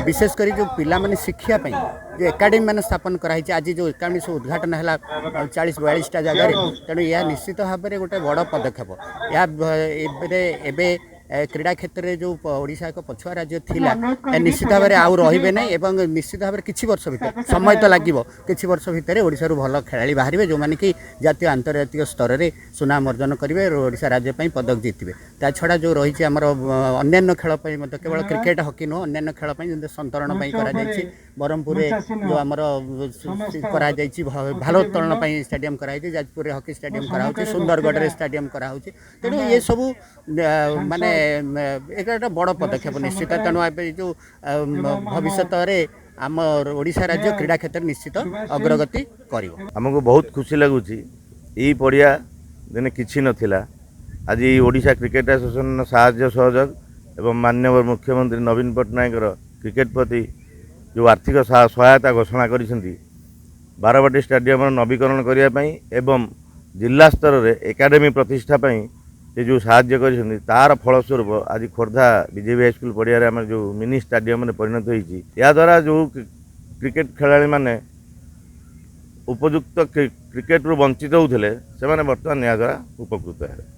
विशेषकर जो पिला माने शिक्षा जो एकाडेमी मान स्थापन कराई आज जो एकाडेमी सब उद्घाटन है 40-42टा जगार तेणु यह निश्चित भाव में गोटे बड़ पदक्षेप या क्रीड़ा क्षेत्र में जो ओडिशा एक पछुआ राज्य थिला निश्चित भाव में आउ रही ना एवं निश्चित भाव में किसी वर्ष भर समय तो लगे किसी वर्ष भितर ओडिशा भल खेला बाहर जो मैंने कि जातीय अंतर्जातीय स्तर में सुनाम अर्जन करेंगे ओडिशा राज्य पदक जीतवे ता छड़ा जो रही आमर अन्य खेल केवल क्रिकेट हॉकी नुह अन्य खेल संतरण ब्रह्मपुर जो आमर भारोत्तोलन स्टेडियम कराई जाजपुर हॉकी स्टेडियम कराई सुंदरगढ़ स्टेडियम कराई तेणु ये सब माने एक बड़ पदक्षेप निश्चित तेणु जो भविष्य आम ओडिशा राज्य क्रीड़ा क्षेत्र निश्चित अग्रगति करिवो। हमको बहुत खुशी लगुच यही पड़िया दिने किछि नथिला आज ओडिशा क्रिकेट एसोसिएशन साहाय्य सहयोग एवं माननीय मुख्यमंत्री नवीन पट्टनायक क्रिकेट प्रति जो आर्थिक सहायता घोषणा करिसेंती बारवाटी स्टेडियम नवीकरण करने एवं जिला स्तर में एकाडेमी प्रतिष्ठा ये जो साहाय्य कर तार फलस्वरूप आज खोर्धा बीजेपी हाईस्कल पड़िया आम जो मिनी स्टेडियम में परिणत होती या द्वारा जो क्रिकेट खेलाड़ी माने उपयुक्त क्रिकेट रू वंचित होते से बर्तमान या द्वारा उपकृत है।